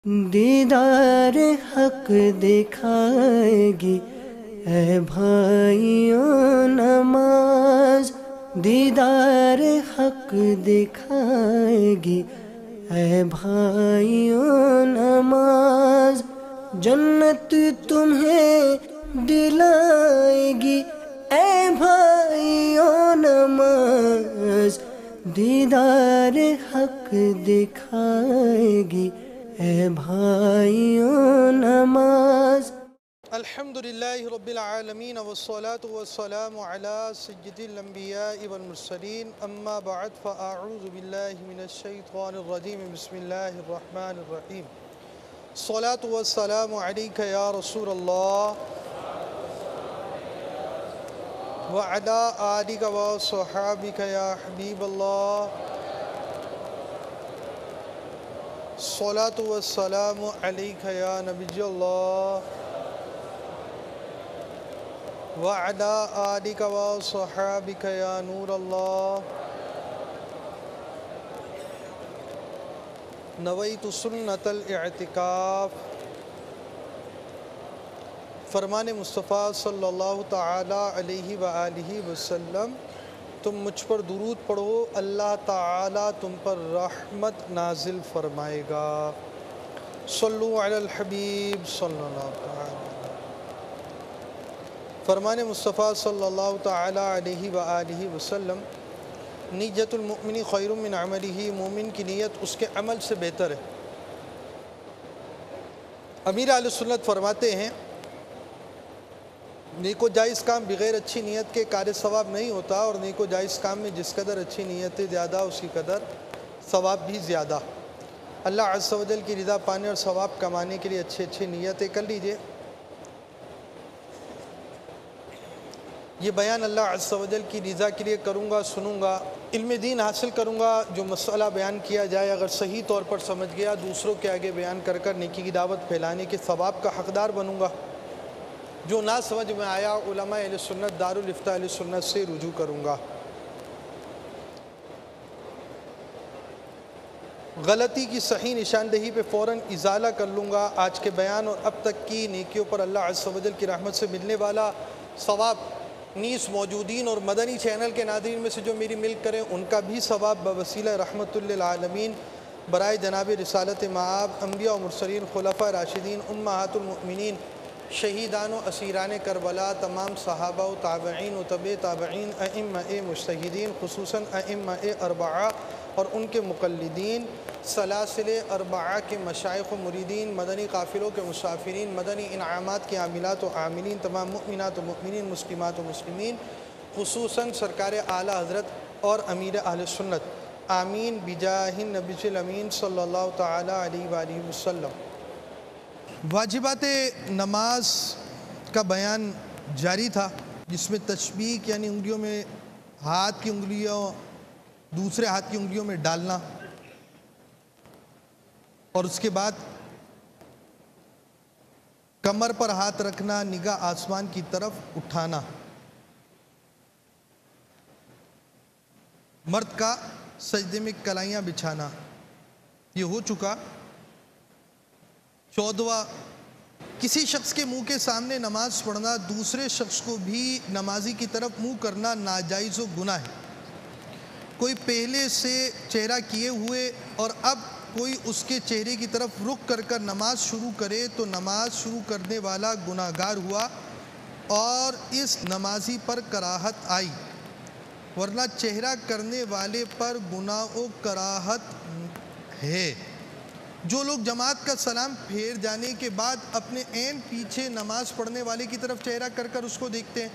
دیدار حق دکھائے گی اے بھائیوں نماز، دیدار حق دکھائے گی اے بھائیوں نماز، جنت تمہیں دلائے گی اے بھائیوں نماز، دیدار حق دکھائے گی اے بھائیوں نماز۔ الحمدللہ رب العالمین والصلاة والسلام علی سید الانبیاء والمرسلین، اما بعد فاعوذ باللہ من الشیطان الرجیم، بسم اللہ الرحمن الرحیم۔ الصلاة والسلام علیک یا رسول اللہ وعلی آلک وصحابک یا حبیب اللہ، الصلاة والسلام علیک یا نبی اللہ وعلى آلك وصحابك يا نور الله، نویت سنت الاعتکاف۔ فرمان مصطفیٰ صلی اللہ تعالی علیہ وآلہ وسلم، تم مجھ پر درود پڑھو، اللہ تعالی تم پر رحمت نازل فرمائے گا۔ صلو علی الحبیب صلی اللہ تعالی۔ فرمان مصطفیٰ صلی اللہ تعالی علیہ وآلہ وسلم، نیت المؤمن خیر من عملہ، مومن کی نیت اس کے عمل سے بہتر ہے۔ امیر اہل سنت فرماتے ہیں، نیک و جائز کام بغیر اچھی نیت کے کار ثواب نہیں ہوتا، اور نیک و جائز کام میں جس قدر اچھی نیتیں زیادہ اسی قدر ثواب بھی زیادہ۔ اللہ عز و جل کی رضا پانے اور ثواب کمانے کے لیے اچھی نیتیں کر لیجئے۔ یہ بیان اللہ عز و جل کی رضا کے لیے کروں گا، سنوں گا، علم دین حاصل کروں گا۔ جو مسئلہ بیان کیا جائے اگر صحیح طور پر سمجھ گیا، دوسروں کے آگے بیان کر کر نیکی کی دعوت پھیلانے کے ثواب کا حقدار بنوں گا۔ جو نہ سمجھ میں آیا، علماء اہل سنت، دارالافتاء اہل سنت سے رجوع کروں گا۔ غلطی کی صحیح نشاندہی پہ فوراً ازالہ کر لوں گا۔ آج کے بیان اور اب تک کی نیکیوں پر اللہ عز و جل کی رحمت سے ملنے والا ثواب نیز موجودین اور مدنی چینل کے ناظرین میں سے جو میری ملک کریں، ان کا بھی ثواب بوسیلہ رحمت للعالمین برائے جناب رسالت مآب، انبیاء و مرسلین، خلفاء راشدین، امہات المؤمنین، شہیدان و اسیران کربلا، تمام صحابہ و تابعین و تبع تابعین، ائمہ مجتہدین، خصوصاً ائمہ اربعہ اور ان کے مقلدین، سلاسل اربعہ کے مشائخ و مریدین، مدنی قافلوں کے مسافرین، مدنی انعامات کے عاملات و عاملین، تمام مؤمنات و مؤمنین، مسلمات و مسلمین، خصوصاً سرکار اعلیٰ حضرت اور امیر اہل سنت، آمین بجاہ النبی الامین صلی اللہ تعالی علیہ وآلہ وسلم۔ واجبات نماز کا بیان جاری تھا، جس میں تشبیک یعنی انگلیوں میں ہاتھ کی انگلیوں دوسرے ہاتھ کی انگلیوں میں ڈالنا، اور اس کے بعد کمر پر ہاتھ رکھنا، نگاہ آسمان کی طرف اٹھانا، مرد کا سجدے میں کلائیاں بچھانا، یہ ہو چکا۔ 14واں، کسی شخص کے منہ کے سامنے نماز پڑھنا، دوسرے شخص کو بھی نمازی کی طرف منہ کرنا ناجائز و گناہ ہے۔ کوئی پہلے سے چہرہ کیے ہوئے اور اب کوئی اس کے چہرے کی طرف رخ کر کر نماز شروع کرے تو نماز شروع کرنے والا گناہگار ہوا اور اس نمازی پر کراہت آئی، ورنہ چہرہ کرنے والے پر گناہ و کراہت ہے۔ جو لوگ جماعت کا سلام پھیر جانے کے بعد اپنے عین پیچھے نماز پڑھنے والے کی طرف چہرہ کر کر اس کو دیکھتے ہیں،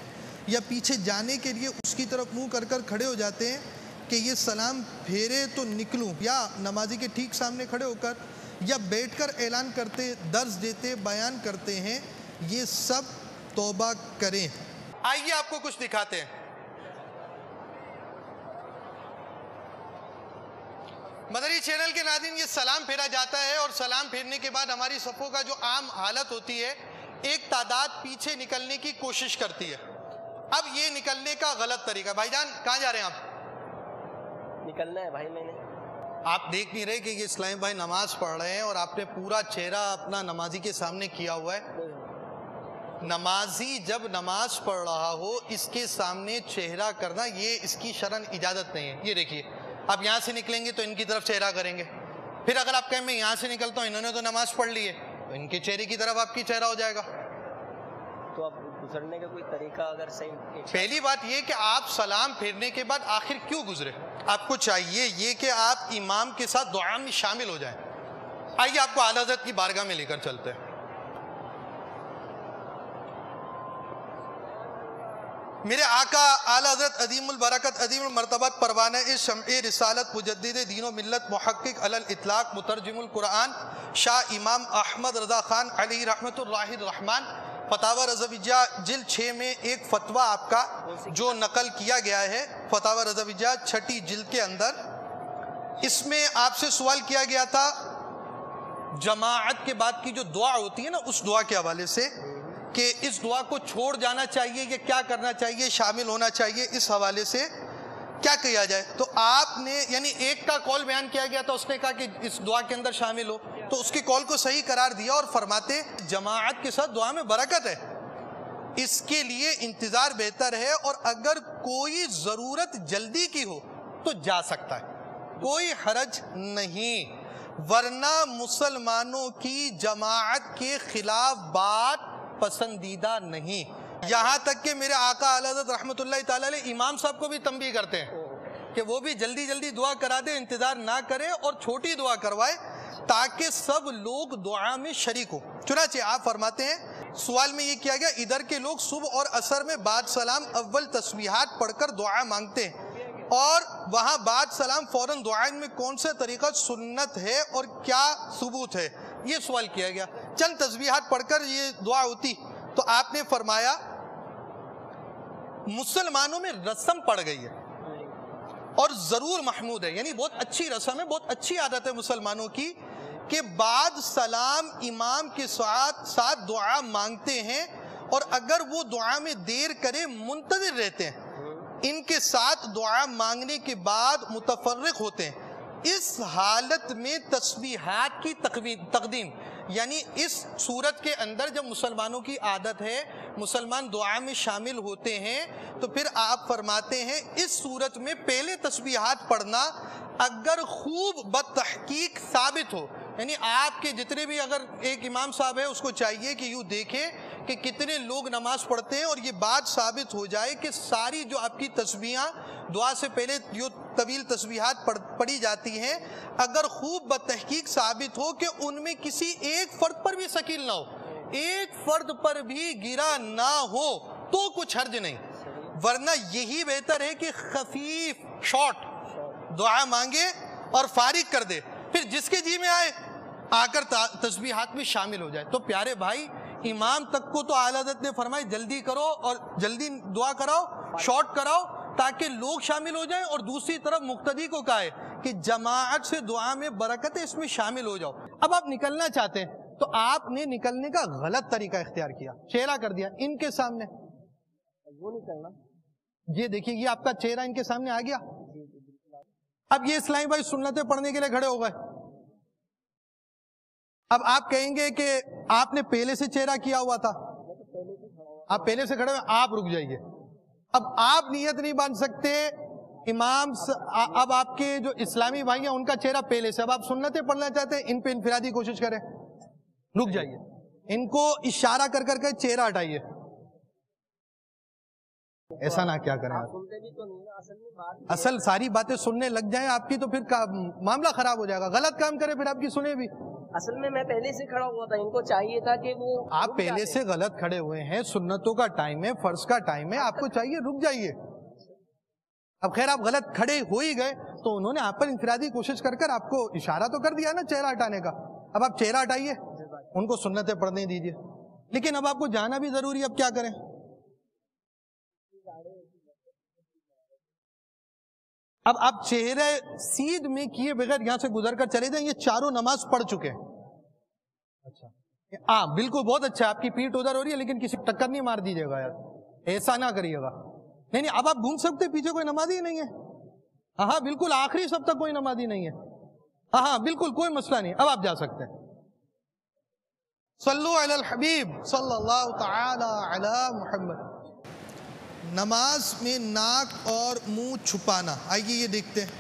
یا پیچھے جانے کے لیے اس کی طرف منہ کر کر کھڑے ہو جاتے ہیں کہ یہ سلام پھیرے تو نکلوں، یا نمازی کے ٹھیک سامنے کھڑے ہو کر یا بیٹھ کر اعلان کرتے، درس دیتے، بیان کرتے ہیں، یہ سب توبہ کریں۔ آئیے آپ کو کچھ دکھاتے ہیں۔ مدنی چینل کے ناظرین، یہ سلام پھیرا جاتا ہے، اور سلام پھیرنے کے بعد ہماری صفوں کا جو عام حالت ہوتی ہے، ایک تعداد پیچھے نکلنے کی کوشش کرتی ہے۔ اب یہ نکلنے کا غلط طریقہ، بھائی جان کہاں جا رہے ہیں آپ؟ نکلنا ہے بھائی، میں نے آپ دیکھ نہیں رہے کہ یہ اسلام بھائی نماز پڑھ رہے ہیں اور آپ نے پورا چہرہ اپنا نمازی کے سامنے کیا ہوا ہے. نمازی جب نماز پڑھ رہا ہو اس کے سامنے چہرہ کرنا یہ اس کی شرعاً اجازت نہیں ہے. یہ دیکھیے آپ یہاں سے نکلیں گے تو ان کی طرف چہرہ کریں گے, پھر اگر آپ کہیں میں یہاں سے نکلتا ہوں انہوں نے تو نماز پڑھ لی ہے تو ان کے چہرے کی طرف آپ کی چہرہ ہو جائے گا. تو اب گزرنے کا کوئی طریقہ اگر صحیح؟ پہلی بات یہ کہ آپ سلام پھیرنے کے بعد آخر کیوں گزرے؟ آپ کو چاہیے یہ کہ آپ امام کے ساتھ دعا میں شامل ہو جائیں. آئیے آپ کو اعلیٰ حضرت کی بارگاہ میں لے کر چلتے ہیں. میرے آقا اعلیٰ حضرت عظیم البرکت عظیم المرتبت پروانہ شمع رسالت مجدد دین و ملت محقق علی الاطلاق مترجم القرآن شاہ امام احمد رضا خان علیہ رحمت اللہ الرحمن فتاوی رضویہ جلد 6 میں ایک فتویٰ آپ کا جو نقل کیا گیا ہے فتاوی رضویہ 6 جلد کے اندر, اس میں آپ سے سوال کیا گیا تھا جماعت کے بعد کی جو دعا ہوتی ہے نا اس دعا کے حوالے سے کہ اس دعا کو چھوڑ جانا چاہیے یا کیا کرنا چاہیے, شامل ہونا چاہیے, اس حوالے سے کیا کیا جائے. تو آپ نے یعنی ایک کا قول بیان کیا گیا تھا, اس نے کہا کہ اس دعا کے اندر شامل ہو, تو اس کے قول کو صحیح قرار دیا اور فرماتے جماعت کے ساتھ دعا میں برکت ہے, اس کے لیے انتظار بہتر ہے, اور اگر کوئی ضرورت جلدی کی ہو تو جا سکتا ہے, کوئی حرج نہیں, ورنہ مسلمانوں کی جماعت کے خلاف بات پسندیدہ نہیں. یہاں تک کہ میرے آقا اعلیٰ حضرت رحمت اللہ تعالیٰ علیہ امام صاحب کو بھی تنبیہ کرتے ہیں کہ وہ بھی جلدی جلدی دعا کرا دے, انتظار نہ کرے اور چھوٹی دعا کروائے تاکہ سب لوگ دعا میں شریک ہو. چنانچہ آپ فرماتے ہیں سوال میں یہ کیا گیا ادھر کے لوگ صبح اور عصر میں بعد سلام اول تسبیحات پڑھ کر دعا مانگتے ہیں, اور وہاں بعد سلام فوراً دعا میں کون سے طریقہ سنت ہے اور کیا ثبوت ہے, یہ سوال کیا گیا. چند تسبیحات پڑھ کر یہ دعا ہوتی, تو آپ نے فرمایا مسلمانوں میں رسم پڑ گئی ہے اور ضرور محمود ہے, یعنی بہت اچھی رسم ہے, بہت اچھی عادت ہے مسلمانوں کی کہ بعد سلام امام کے ساتھ دعا مانگتے ہیں, اور اگر وہ دعا میں دیر کرے منتظر رہتے ہیں, ان کے ساتھ دعا مانگنے کے بعد متفرق ہوتے ہیں. اس حالت میں تسبیحات کی تقدیم, یعنی اس صورت کے اندر جب مسلمانوں کی عادت ہے مسلمان دعا میں شامل ہوتے ہیں, تو پھر آپ فرماتے ہیں اس صورت میں پہلے تسبیحات پڑھنا اگر خوب بتحقیق ثابت ہو, یعنی آپ کے جتنے بھی اگر ایک امام صاحب ہے اس کو چاہیے کہ یوں دیکھے کہ کتنے لوگ نماز پڑھتے ہیں, اور یہ بات ثابت ہو جائے کہ ساری جو آپ کی تسبیحاں دعا سے پہلے جو طویل تسبیحات پڑھی جاتی ہیں اگر خوب بتحقیق ثابت ہو کہ ان میں کسی ایک فرد پر بھی ثقیل نہ ہو, ایک فرد پر بھی گرا نہ ہو, تو کچھ حرج نہیں, ورنہ یہی بہتر ہے کہ خفیف شارٹ دعا مانگے اور فارغ کر دے, پھر جس کے جی میں آئے آ کر تسبیحات میں شامل ہو جائے. تو پیارے بھائی امام تک کو تو اعلیٰ حضرت نے فرمایا جلدی کرو اور جلدی دعا کراؤ, شارٹ کراؤ تاکہ لوگ شامل ہو جائیں, اور دوسری طرف مقتدی کو کہا ہے کہ جماعت سے دعا میں برکت ہے, اس میں شامل ہو جاؤ. اب آپ نکلنا چاہتے ہیں تو آپ نے نکلنے کا غلط طریقہ اختیار کیا, چہرہ کر دیا ان کے سامنے, وہ نہیں کرنا. یہ دیکھیے یہ آپ کا چہرہ ان کے سامنے آ گیا. اب یہ اسلامی بھائی سنتیں پڑھنے کے لیے کھڑے ہو گئے, اب آپ کہیں گے کہ آپ نے پہلے سے چہرہ کیا ہوا تھا, آپ پہلے سے کھڑے ہوئے, آپ رک جائیے. اب آپ نیت نہیں باندھ سکتے, امام اب آپ کے جو اسلامی بھائی ہیں ان کا چہرہ پہلے سے, اب آپ سنتیں پڑھنا چاہتے ہیں ان پہ انفرادی کوشش کریں, رک جائیے, ان کو اشارہ کر کر کے چہرہ ہٹائیے, ایسا نہ کیا کریں آپ. اصل ساری باتیں سننے لگ جائیں آپ کی تو پھر معاملہ خراب ہو جائے گا, غلط کام کرے پھر آپ کی سنیں بھی. اصل میں پہلے سے کھڑا ہوا تھا, ان کو چاہیے تھا کہ وہ آپ پہلے سے غلط کھڑے ہوئے ہیں, سنتوں کا ٹائم ہے, فرض کا ٹائم ہے, آپ کو چاہیے رک جائیے. اب خیر آپ غلط کھڑے ہو ہی گئے تو انہوں نے آپ پر انفرادی کوشش کر کر آپ کو اشارہ تو کر دیا نا چہرہ ہٹانے کا, اب آپ چہرہ ہٹائیے, ان کو سنتیں پڑھنے دیجیے. لیکن اب آپ کو جانا بھی ضروری ہے, اب کیا کریں. اب آپ چہرے سیدھ میں کیے بغیر یہاں سے گزر کر چلے جائیں, یہ چاروں نماز پڑھ چکے ہیں. اچھا ہاں بالکل بہت اچھا, آپ کی پیٹھ ادھر ہو رہی ہے لیکن کسی ٹکر نہیں مار دیجیے گا یار, ایسا نہ کریے گا. نہیں اب آپ گھوم سکتے, پیچھے کوئی نمازی نہیں ہے. ہاں بالکل آخری سب تک کوئی نمازی نہیں ہے. ہاں بالکل کوئی مسئلہ نہیں، اب آپ جا سکتے ہیں۔ صلو علی الحبیب صلی اللہ تعالی علی محمد۔ نماز میں ناک اور منہ چھپانا، آئیے یہ دیکھتے ہیں۔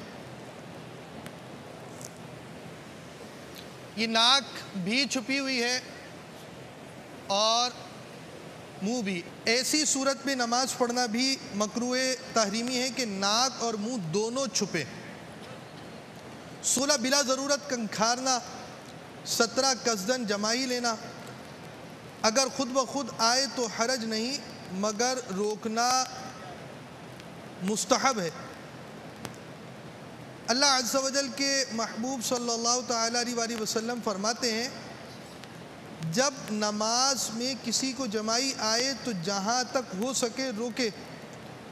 یہ ناک بھی چھپی ہوئی ہے اور منہ بھی۔ ایسی صورت میں نماز پڑھنا بھی مکروہ تحریمی ہے کہ ناک اور منہ دونوں چھپے۔ 16 بلا ضرورت کنکھارنا، 17 قصدن جمائی لینا، اگر خود بخود آئے تو حرج نہیں مگر روکنا مستحب ہے۔ اللہ عز و جل کے محبوب صلی اللہ تعالی علیہ وسلم فرماتے ہیں جب نماز میں کسی کو جمائی آئے تو جہاں تک ہو سکے روکے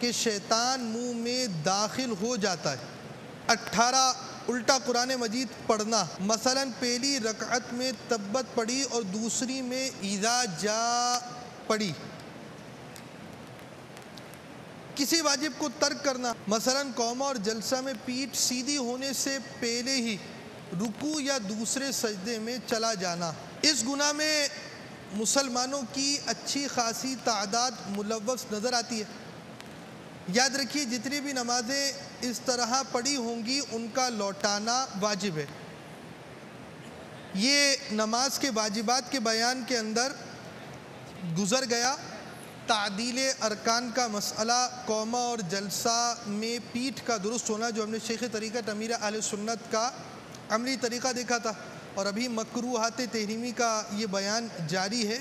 کہ شیطان منہ میں داخل ہو جاتا ہے۔ 18 الٹا قرآن مجید پڑھنا، مثلا پہلی رکعت میں تبت پڑھی اور دوسری میں اذا جاء پڑھی۔ کسی واجب کو ترک کرنا، مثلا قومہ اور جلسہ میں پیٹھ سیدھی ہونے سے پہلے ہی رکوع یا دوسرے سجدے میں چلا جانا۔ اس گناہ میں مسلمانوں کی اچھی خاصی تعداد ملوث نظر آتی ہے۔ یاد رکھیے جتنی بھی نمازیں اس طرح پڑھی ہوں گی ان کا لوٹانا واجب ہے۔ یہ نماز کے واجبات کے بیان کے اندر گزر گیا۔ تعدیل ارکان کا مسئلہ، قومہ اور جلسہ میں پیٹھ کا درست ہونا، جو ہم نے شیخ طریقت امیر اہل سنت کا عملی طریقہ دیکھا تھا، اور ابھی مکروہات تحریمی کا یہ بیان جاری ہے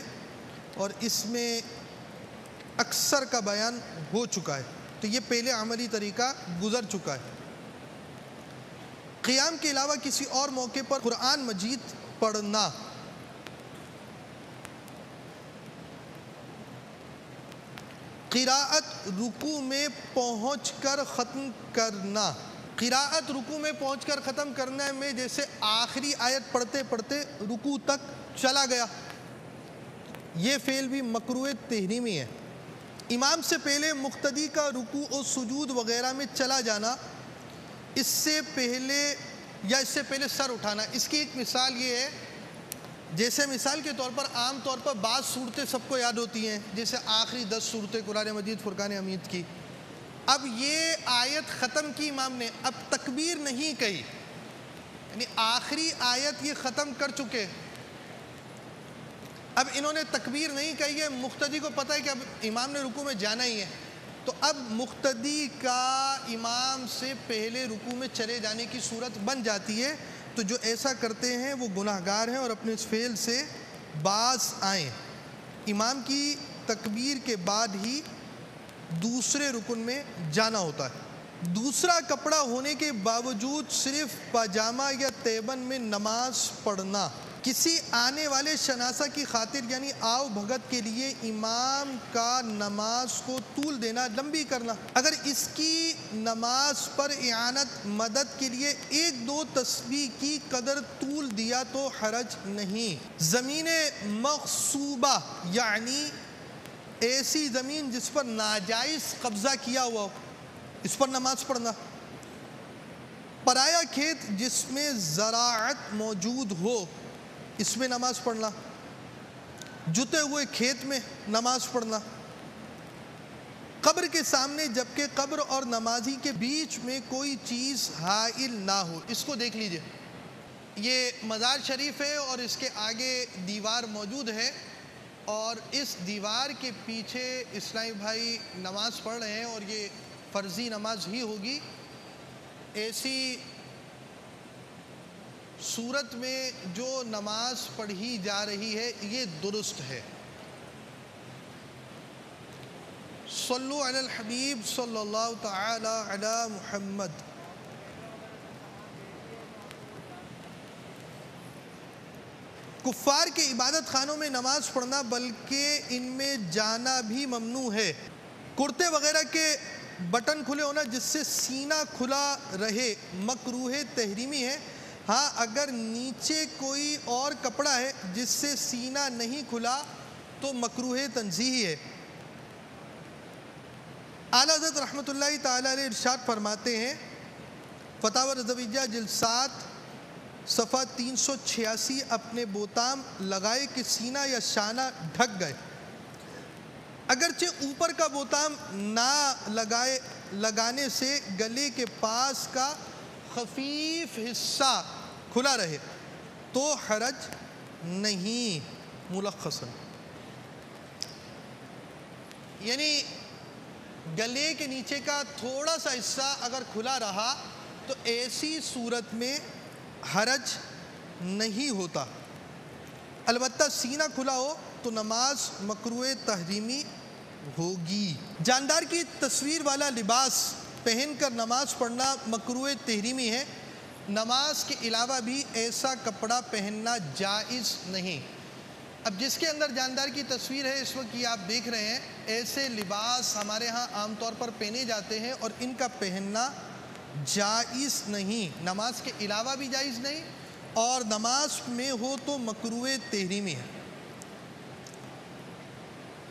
اور اس میں اکثر کا بیان ہو چکا ہے، تو یہ پہلے عملی طریقہ گزر چکا ہے۔ قیام کے علاوہ کسی اور موقع پر قرآن مجید پڑھنا، قراءت رکوع میں پہنچ کر ختم کرنا۔ قراءت رکوع میں پہنچ کر ختم کرنے میں جیسے آخری آیت پڑھتے پڑھتے رکوع تک چلا گیا، یہ فعل بھی مکروہ تحریمی ہے۔ امام سے پہلے مقتدی کا رکوع اور سجود وغیرہ میں چلا جانا، اس سے پہلے سر اٹھانا۔ اس کی ایک مثال یہ ہے، جیسے مثال کے طور پر عام طور پر بعض صورتیں سب کو یاد ہوتی ہیں، جیسے آخری 10 صورتیں قرآن مجید فرقان حمید کی۔ اب یہ آیت ختم کی امام نے، اب تکبیر نہیں کہی، یعنی آخری آیت یہ ختم کر چکے، اب انہوں نے تکبیر نہیں کہی ہے، مقتدی کو پتہ ہے کہ اب امام نے رکوع میں جانا ہی ہے، تو اب مقتدی کا امام سے پہلے رکوع میں چلے جانے کی صورت بن جاتی ہے۔ تو جو ایسا کرتے ہیں وہ گناہگار ہیں اور اپنے اس فعل سے باز آئیں۔ امام کی تکبیر کے بعد ہی دوسرے رکن میں جانا ہوتا ہے۔ دوسرا کپڑا ہونے کے باوجود صرف پاجامہ یا تیبن میں نماز پڑھنا، کسی آنے والے شناسہ کی خاطر یعنی آؤ بھگت کے لیے امام کا نماز کو طول دینا، لمبی کرنا، اگر اس کی نماز پر اعانت مدد کے لیے 1-2 تسبیح کی قدر طول دیا تو حرج نہیں۔ زمین مغصوبہ یعنی ایسی زمین جس پر ناجائز قبضہ کیا ہوا ہو، اس پر نماز پڑھنا۔ پرایا کھیت جس میں زراعت موجود ہو، اس میں نماز پڑھنا۔ جتے ہوئے کھیت میں نماز پڑھنا۔ قبر کے سامنے جبکہ قبر اور نمازی کے بیچ میں کوئی چیز حائل نہ ہو، اس کو دیکھ لیجئے، یہ مزار شریف ہے اور اس کے آگے دیوار موجود ہے اور اس دیوار کے پیچھے اسلامی بھائی نماز پڑھ رہے ہیں اور یہ فرضی نماز ہی ہوگی۔ ایسی صورت میں جو نماز پڑھی جا رہی ہے یہ درست ہے۔ صلو علی الحبیب صلی اللہ تعالی علی محمد۔ کفار کے عبادت خانوں میں نماز پڑھنا بلکہ ان میں جانا بھی ممنوع ہے۔ کرتے وغیرہ کے بٹن کھلے ہونا جس سے سینہ کھلا رہے مکروہ تحریمی ہے۔ ہاں اگر نیچے کوئی اور کپڑا ہے جس سے سینہ نہیں کھلا تو مکروہ تنزیہی ہے۔ اعلیٰ حضرت رحمۃ اللہ تعالی علیہ ارشاد فرماتے ہیں، فتاوی رضویہ جلد 7 صفحہ 386 اپنے بوتام لگائے کہ سینہ یا شانہ ڈھک گئے، اگرچہ اوپر کا بوتام نہ لگانے سے گلے کے پاس کا خفیف حصہ کھلا رہے تو حرج نہیں۔ ملخصاً یعنی گلے کے نیچے کا تھوڑا سا حصہ اگر کھلا رہا تو ایسی صورت میں حرج نہیں ہوتا، البتہ سینہ کھلا ہو تو نماز مکروہ تحریمی ہوگی۔ جاندار کی تصویر والا لباس پہن کر نماز پڑھنا مکروہ تحریمی ہے، نماز کے علاوہ بھی ایسا کپڑا پہننا جائز نہیں۔ اب جس کے اندر جاندار کی تصویر ہے اس وقت یہ آپ دیکھ رہے ہیں، ایسے لباس ہمارے ہاں عام طور پر پہنے جاتے ہیں اور ان کا پہننا جائز نہیں، نماز کے علاوہ بھی جائز نہیں اور نماز میں ہو تو مکروہ تحریمی ہے۔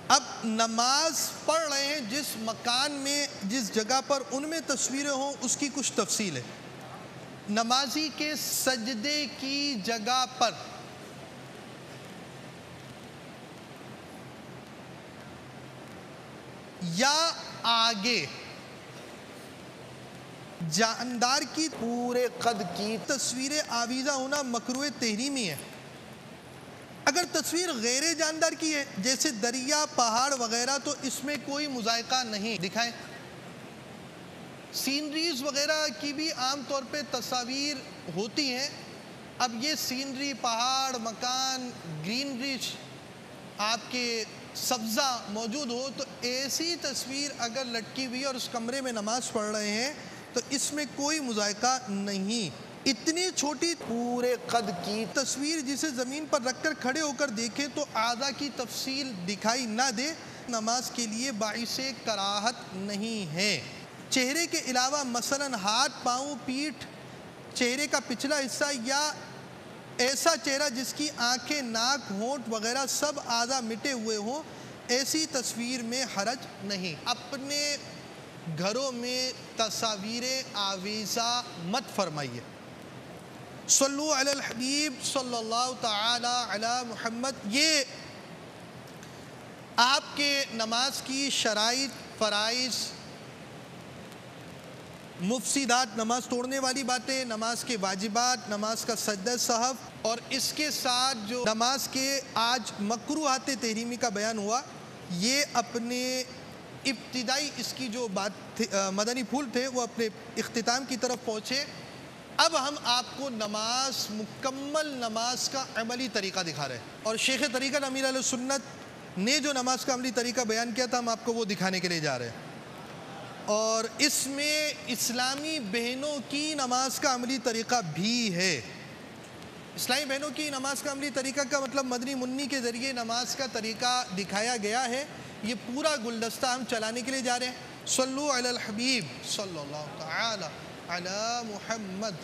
اب نماز پڑھ رہے ہیں جس مکان میں جس جگہ پر ان میں تصویریں ہوں اس کی کچھ تفصیل ہے۔ نمازی کے سجدے کی جگہ پر یا آگے جاندار کی پورے قد کی تصویریں آویزہ ہونا مکروہ تحریمی ہے۔ اگر تصویر غیر جاندار کی ہے جیسے دریا، پہاڑ وغیرہ تو اس میں کوئی مذائقہ نہیں۔ دکھائیں، سینریز وغیرہ کی بھی عام طور پہ تصاویر ہوتی ہیں۔ اب یہ سینری، پہاڑ، مکان، گرینری آپ کے سبزہ موجود ہو تو ایسی تصویر اگر لٹکی ہوئی اور اس کمرے میں نماز پڑھ رہے ہیں تو اس میں کوئی مذائقہ نہیں۔ اتنی چھوٹی پورے قد کی تصویر جسے زمین پر رکھ کر کھڑے ہو کر دیکھیں تو اعضاء کی تفصیل دکھائی نہ دے، نماز کے لیے باعث کراہت نہیں ہے۔ چہرے کے علاوہ مثلاً ہاتھ، پاؤں، پیٹھ، چہرے کا پچھلا حصہ یا ایسا چہرہ جس کی آنکھیں، ناک، ہونٹ وغیرہ سب اعضاء مٹے ہوئے ہوں، ایسی تصویر میں حرج نہیں۔ اپنے گھروں میں تصاویریں آویزہ مت فرمائیے۔ صلو علی الحبیب صلی اللہ تعالی علی محمد۔ یہ آپ کے نماز کی شرائط، فرائض، مفسدات، نماز توڑنے والی باتیں، نماز کے واجبات، نماز کا سجدہ سہو اور اس کے ساتھ جو نماز کے آج مکروہات تحریمی کا بیان ہوا، یہ اپنے ابتدائی اس کی جو بات مدنی پھول تھے وہ اپنے اختتام کی طرف پہنچے۔ اب ہم آپ کو نماز، مکمل نماز کا عملی طریقہ دکھا رہے ہیں اور شیخ طریقت امیر اہل سنت نے جو نماز کا عملی طریقہ بیان کیا تھا ہم آپ کو وہ دکھانے کے لیے جا رہے ہیں، اور اس میں اسلامی بہنوں کی نماز کا عملی طریقہ بھی ہے۔ اسلامی بہنوں کی نماز کا عملی طریقہ کا مطلب مدنی منی کے ذریعے نماز کا طریقہ دکھایا گیا ہے۔ یہ پورا گلدستہ ہم چلانے کے لیے جا رہے ہیں۔ صلو علی الحبیب صلی اللہ تعالی علی محمد۔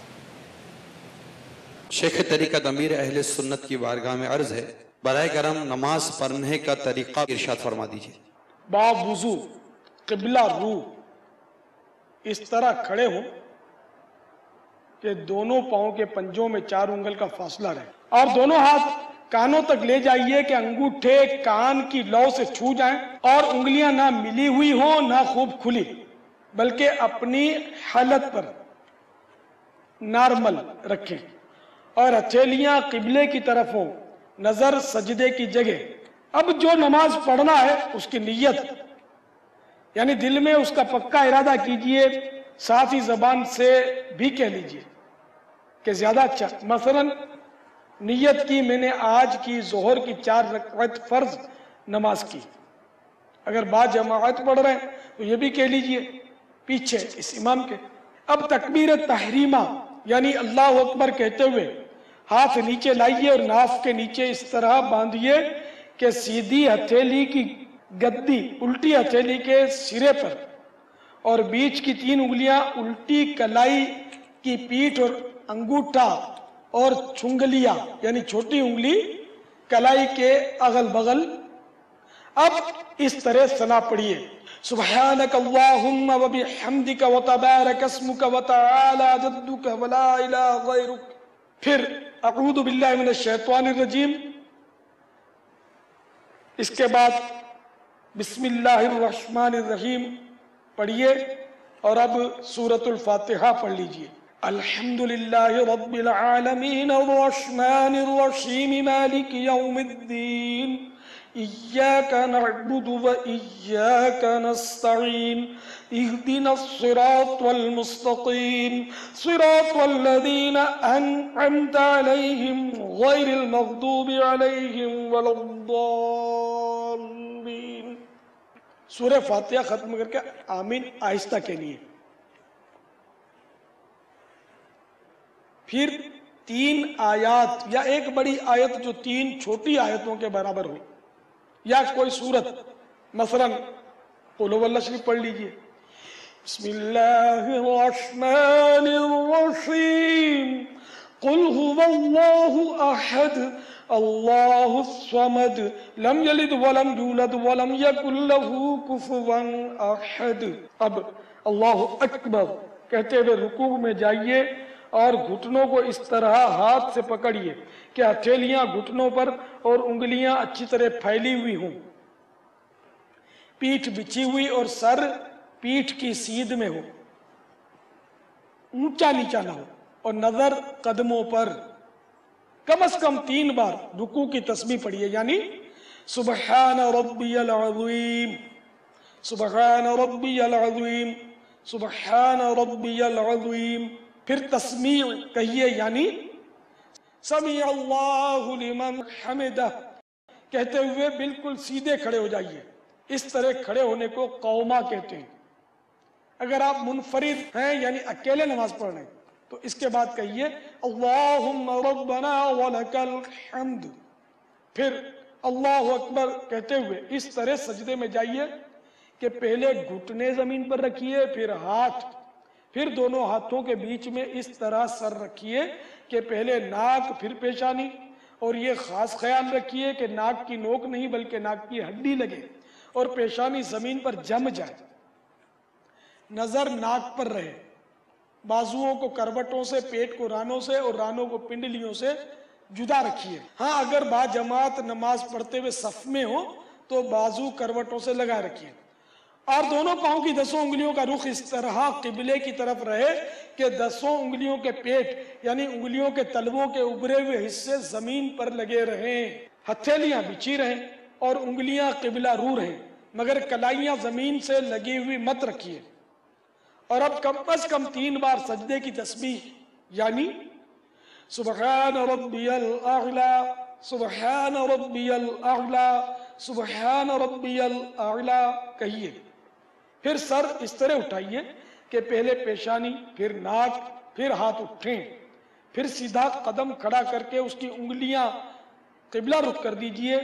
شیخ طریقت امیر اہل سنت کی بارگاہ میں عرض ہے، برائے کرم نماز پڑھنے کا طریقہ ارشاد فرما دیجیے۔ باب وضو، قبلہ رو، اس طرح کھڑے ہوں کہ دونوں پاؤں کے پنجوں میں 4 انگل کا فاصلہ رہے اور دونوں ہاتھ کانوں تک لے جائیے کہ انگوٹھے کان کی لو سے چھو جائیں اور انگلیاں نہ ملی ہوئی ہوں نہ خوب کھلی، بلکہ اپنی حالت پر نارمل رکھیں اور ہتھیلیاں قبلے کی طرف ہوں، نظر سجدے کی جگہ۔ اب جو نماز پڑھنا ہے اس کی نیت، یعنی دل میں اس کا پکا ارادہ کیجئے، ساتھ ہی زبان سے بھی کہہ لیجئے کہ زیادہ اچھا۔ مثلا نیت کی میں نے آج کی ظہر کی 4 رکعت فرض نماز کی، اگر بعد جماعت پڑھ رہے ہیں تو یہ بھی کہہ لیجئے پیچھے اس امام کے۔ اب تکبیر تحریمہ یعنی اللہ اکبر کہتے ہوئے ہاتھ نیچے لائیے اور ناف کے نیچے اس طرح باندھیے کہ سیدھی ہتھیلی کی گدی الٹی ہتھیلی کے سرے پر اور بیچ کی 3 انگلیاں الٹی کلائی کی پیٹھ اور انگوٹھا اور چھنگلیاں یعنی چھوٹی انگلی کلائی کے اغل بغل۔ اب اس طرح ثنا پڑھیے، سبحانک اللہم وبحمدک وتبارک اسمک وتعالی جدک ولا الہ غیرک۔ پھر اعوذ باللہ من الشیطان الرجیم، اس کے بعد بسم اللہ الرحمن الرحیم پڑھیے، اور اب سورۃ الفاتحہ پڑھ لیجئے۔ الحمدللہ رب العالمین الرحمن الرحیم مالک یوم الدین إياك نعبد وإياك نستعين اهدنا الصراط المستقيم صراط الذين أنعمت عليهم غير المغضوب عليهم ولا الضالين۔ سورہ فاتحہ ختم کر کے آمین آہستہ کے لیے، پھر 3 آیات یا ایک بڑی آیت جو 3 چھوٹی آیتوں کے برابر ہو، یا کوئی سورت، مثلا قل هو اللہ شریف پڑھ لیجئے۔ بسم اللہ الرحمن الرحیم قل هو اللہ احد اللہ الصمد لم یلد ولم یولد ولم یکن له کفوا احد۔ اب اللہ اکبر کہتے ہوئے رکوع میں جائیے اور گھٹنوں کو اس طرح ہاتھ سے پکڑیے کہ ہتھیلیاں گھٹنوں پر اور انگلیاں اچھی طرح پھیلی ہوئی ہوں، پیٹھ بچھی ہوئی اور سر پیٹھ کی سیدھ میں ہو، اونچا نیچا نہ ہو، اور نظر قدموں پر۔ کم از کم 3 بار رکوع کی تسبیح پڑھیے، یعنی سبحان ربی العظیم، سبحان ربی العظیم، سبحان ربی العظیم۔ پھر تسمیع کہیے، یعنی سمیع اللہ لمن حمدہ کہتے ہوئے بالکل سیدھے کھڑے ہو جائیے۔ اس طرح کھڑے ہونے کو قوما کہتے ہیں۔ اگر آپ منفرد ہیں یعنی اکیلے نماز پڑھ رہے ہیں تو اس کے بعد کہیے اللہم ربنا ولک الحمد، پھر اللہ اکبر کہتے ہوئے اس طرح سجدے میں جائیے کہ پہلے گھٹنے زمین پر رکھیے، پھر دونوں ہاتھوں کے بیچ میں اس طرح سر رکھیے کہ پہلے ناک پھر پیشانی، اور یہ خاص خیال رکھیے کہ ناک کی نوک نہیں بلکہ ناک کی ہڈی لگے اور پیشانی زمین پر جم جائے، نظر ناک پر رہے، بازوؤں کو کروٹوں سے، پیٹ کو رانوں سے اور رانوں کو پنڈلیوں سے جدا رکھیے۔ ہاں اگر با جماعت نماز پڑھتے ہوئے صف میں ہو تو بازو کروٹوں سے لگا رکھیے، اور دونوں پاؤں کی 10 انگلیوں کا رخ اس طرح قبلے کی طرف رہے کہ 10 انگلیوں کے پیٹ یعنی انگلیوں کے تلووں کے ابھرے ہوئے حصے زمین پر لگے رہیں، ہتھیلیاں بچھی رہیں اور انگلیاں قبلہ رو رہیں، مگر کلائیاں زمین سے لگی ہوئی مت رکھیے۔ اور اب کم از کم 3 بار سجدے کی تسبیح، یعنی سبحان ربی الاعلی، سبحان ربی الاعلی، سبحان ربی الاعلی کہیے۔ پھر سر اس طرح اٹھائیے کہ پہلے پیشانی، پھر ناک، پھر ہاتھ اٹھیں، پھر سیدھا قدم کھڑا کر کے اس کی انگلیاں قبلہ رخ کر دیجئے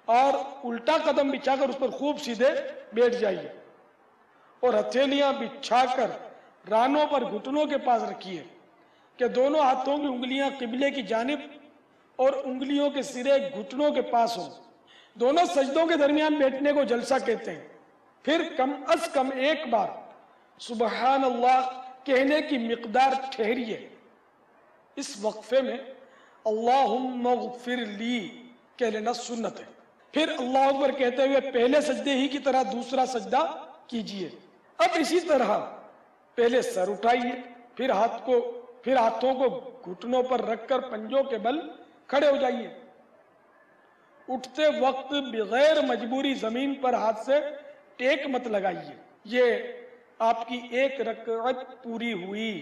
اور الٹا قدم بچھا کر اس پر خوب سیدھے بیٹھ جائیے، اور ہتھیلیاں بچھا کر رانوں پر گھٹنوں کے پاس رکھیے کہ دونوں ہاتھوں کی انگلیاں قبلے کی جانب اور انگلیوں کے سرے گھٹنوں کے پاس ہوں۔ دونوں سجدوں کے درمیان بیٹھنے کو جلسہ کہتے ہیں۔ پھر کم از کم 1 بار سبحان اللہ کہنے کی مقدار ٹھہریے۔ اس وقفے میں اللہم اغفر لی کہہ لینا سنت ہے۔ پھر اللہ اکبر کہتے ہوئے پہلے سجدے ہی کی طرح دوسرا سجدہ کیجئے۔ اب اسی طرح پہلے سر اٹھائیے، پھر ہاتھوں کو گھٹنوں پر رکھ کر پنجوں کے بل کھڑے ہو جائیے۔ اٹھتے وقت بغیر مجبوری زمین پر ہاتھ سے ٹیک مت لگائیے۔ یہ آپ کی 1 رکعت پوری ہوئی۔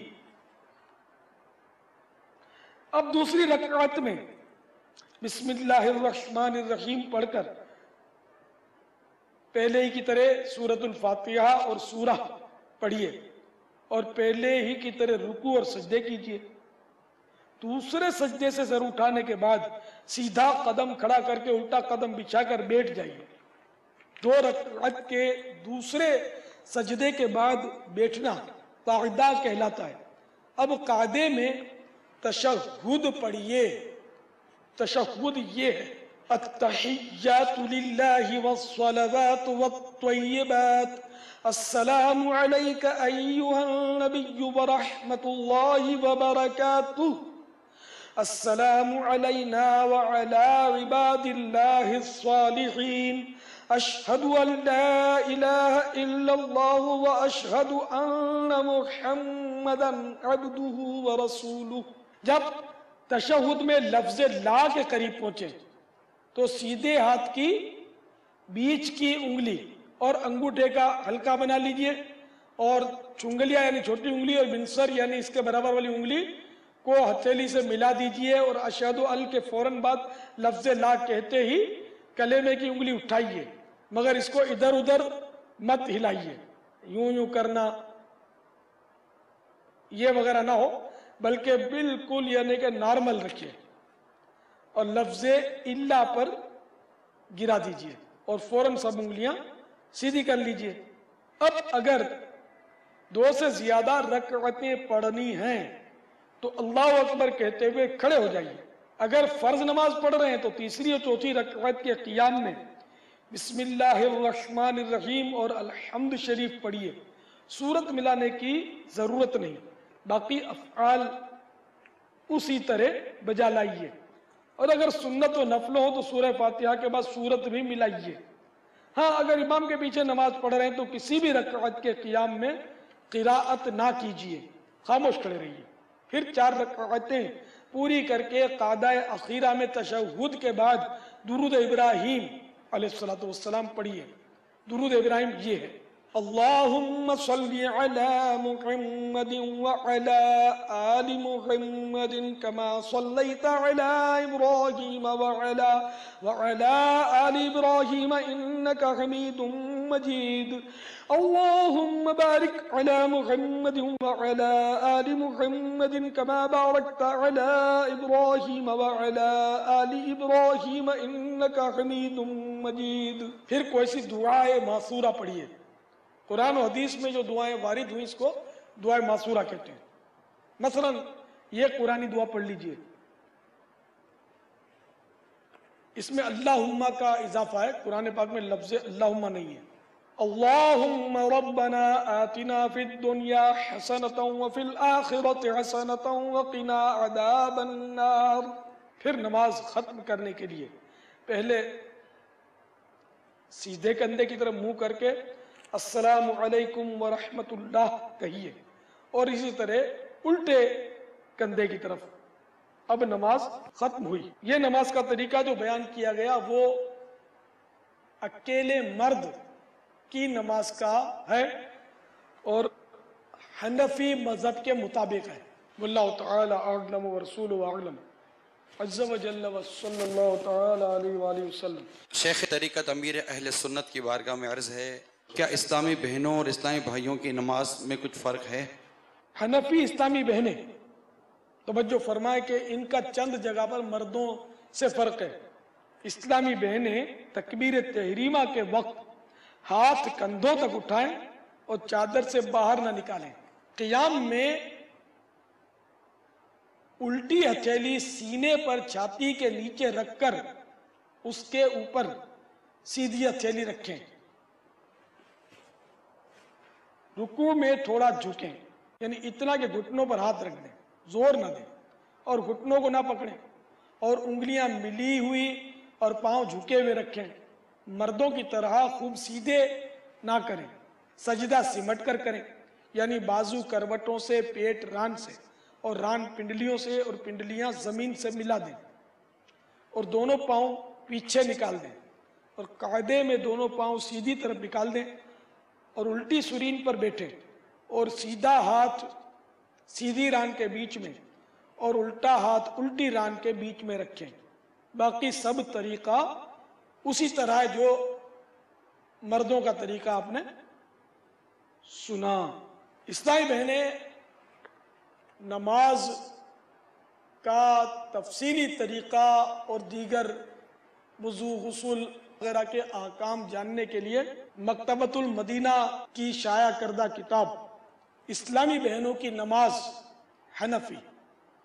اب دوسری رکعت میں بسم اللہ الرحمن الرحیم پڑھ کر پہلے ہی کی طرح سورۃ الفاتحہ اور سورہ پڑھیے، اور پہلے ہی کی طرح رکوع اور سجدے کیجئے۔ دوسرے سجدے سے سر اٹھانے کے بعد سیدھا قدم کھڑا کر کے الٹا قدم بچھا کر بیٹھ جائیے۔ 2 رکعت کے دوسرے سجدے کے بعد بیٹھنا قاعدہ کہلاتا ہے۔ اب قاعدے میں تشہد پڑھیے۔ تشہد یہ ہے التحیات للہ والصلوات والطیبات السلام علیک ایہا النبی ورحمت اللہ وبرکاتہ السلام علینا وعلی عباد اللہ الصالحین اشہد ان لا الہ الا اللہ واشہد ان محمدا عبدہ ورسولہ۔ جب تشہد میں لفظ لا کے قریب پہنچے تو سیدھے ہاتھ کی بیچ کی انگلی اور انگوٹھے کا حلقہ بنا لیجئے، اور چنگلیاں یعنی چھوٹی انگلی اور بنسر یعنی اس کے برابر والی انگلی کو ہتھیلی سے ملا دیجئے، اور اشہد ال کے فوراً بعد لفظ لا کہتے ہی کلیمے کی انگلی اٹھائیے، مگر اس کو ادھر ادھر مت ہلائیے، یوں یوں کرنا یہ وغیرہ نہ ہو، بلکہ بالکل یعنی کہ نارمل رکھیے، اور لفظ الا پر گرا دیجئے اور فوراً سب انگلیاں سیدھی کر لیجئے۔ اب اگر 2 سے زیادہ رکعتیں پڑھنی ہیں تو اللہ اکبر کہتے ہوئے کھڑے ہو جائیے۔ اگر فرض نماز پڑھ رہے ہیں تو تیسری اور چوتھی رکعت کے قیام میں بسم اللہ الرحمن الرحیم اور الحمد شریف پڑھیے، سورت ملانے کی ضرورت نہیں، باقی افعال اسی طرح بجا لائیے، اور اگر سنت و نفل ہو تو سورہ فاتحہ کے بعد سورت بھی ملائیے۔ ہاں اگر امام کے پیچھے نماز پڑھ رہے ہیں تو کسی بھی رکعت کے قیام میں قراءت نہ کیجیے، خاموش کھڑے رہیے، پھر 4 رکعتیں پوری کر کے قعدہ اخیرہ میں تشہد کے بعد درود ابراہیم علیہ السلام پڑھیے۔ درود ابراہیم یہ ہے: اللہم صلی علی محمد وعلی آل محمد کما صلیت علی ابراہیم وعلی آل ابراہیم انکا حمید مجید، اللہم بارک علی محمد وعلی آل محمد کما بارکت علی ابراہیم وعلی آل ابراہیم انکا حمید مجید۔ پھر کوئی سی دعائے معصورہ پڑھیے۔ قرآن و حدیث میں جو دعائیں وارد ہوئی اس کو دعائے معصورہ کہتے ہیں۔ مثلا یہ قرآنی دعا پڑھ لیجئے، اس میں اللہم کا اضافہ ہے، قرآن پاک میں لفظ اللہم نہیں ہے۔ اللہم ربنا آتنا فی الدنیا حسنۃ وفی الآخرۃ حسنۃ وقنا عذاب النار۔ پھر نماز ختم کرنے کے لیے پہلے سیدھے کندھے کی طرف منہ کر کے السلام علیکم ورحمت اللہ کہیے، اور اسی طرح الٹے کندھے کی طرف۔ اب نماز ختم ہوئی۔ یہ نماز کا طریقہ جو بیان کیا گیا وہ اکیلے مرد کی نماز کا ہے اور حنفی مذہب کے مطابق ہے۔ واللہ تعالی اعلم ورسولہ اعلم، عز و جل و صلی اللہ تعالی علیہ وآلہ وسلم۔ شیخ طریقت امیر اہل سنت کی بارگاہ میں عرض ہے، کیا اسلامی بہنوں اور اسلامی بھائیوں کی نماز میں کچھ فرق ہے؟ حنفی اسلامی بہنیں، توجہ فرمائے کہ ان کا چند جگہ پر مردوں سے فرق ہے۔ اسلامی بہنیں تکبیر تحریمہ کے وقت ہاتھ کندھوں تک اٹھائیں اور چادر سے باہر نہ نکالیں۔ قیام میں الٹی ہتھیلی سینے پر چھاتی کے نیچے رکھ کر اس کے اوپر سیدھی ہتھیلی رکھیں۔ رکوع میں تھوڑا جھکیں، یعنی اتنا کہ گھٹنوں پر ہاتھ رکھ دیں، زور نہ دیں، اور گھٹنوں کو نہ پکڑیں، اور انگلیاں ملی ہوئی اور پاؤں جھکے ہوئے رکھیں۔ مردوں کی طرح خوب سیدھے نہ کریں، سجدہ سمٹ کر کریں، یعنی بازو کروٹوں سے، پیٹ ران سے، اور ران پنڈلیوں سے، اور پنڈلیاں زمین سے ملا دیں، اور دونوں پاؤں پیچھے نکال دیں، اور قاعدے میں دونوں پاؤں سیدھی طرف نکال دیں، اور الٹی سرین پر بیٹھیں، اور سیدھا ہاتھ سیدھی ران کے بیچ میں اور الٹا ہاتھ الٹی ران کے بیچ میں رکھیں۔ باقی سب طریقہ اسی طرح ہے جو مردوں کا طریقہ آپ نے سنا۔ اسلامی بہنیں نماز کا تفصیلی طریقہ اور دیگر وضو غسل وغیرہ کے احکام جاننے کے لیے مکتبۃ المدینہ کی شائع کردہ کتاب اسلامی بہنوں کی نماز حنفی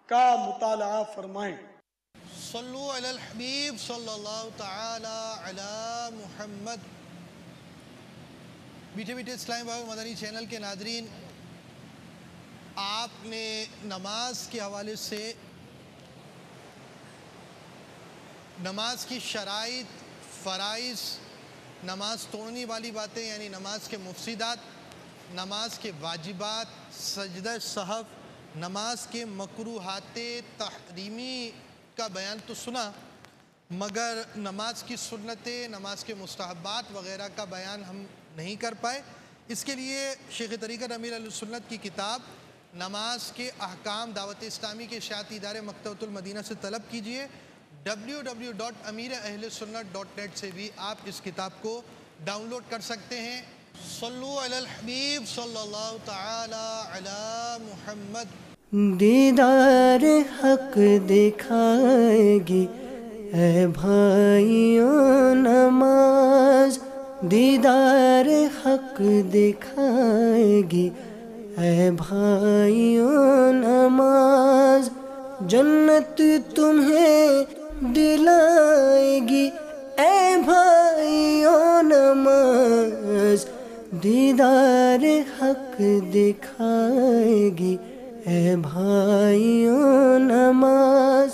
کا مطالعہ فرمائیں۔ صلو علی الحبیب صلی اللہ تعالی علی محمد۔ میٹھے میٹھے اسلامی بھائی مدنی چینل کے ناظرین، آپ نے نماز کے حوالے سے نماز کی شرائط، فرائض، نماز توڑنے والی باتیں یعنی نماز کے مفسدات، نماز کے واجبات، سجدہ سہو، نماز کے مکروہات تحریمی کا بیان تو سنا، مگر نماز کی سنتیں، نماز کے مستحبات وغیرہ کا بیان ہم نہیں کر پائے۔ اس کے لیے شیخ طریقت امیر اہل سنت کی کتاب نماز کے احکام دعوت اسلامی کے اشاعتی ادارے مکتبۃ المدینہ سے طلب کیجئے۔ www.amirahlesunnat.net سے بھی آپ اس کتاب کو ڈاؤن لوڈ کر سکتے ہیں۔ صلو علی الحبیب صلی اللہ تعالی علی محمد۔ دیدار حق دکھائے گی اے بھائیوں نماز، دیدار حق دکھائے گی اے بھائیوں نماز، جنت تمہیں دلائے گی اے بھائیوں نماز، دیدار حق دکھائے گی اے بھائیوں نماز۔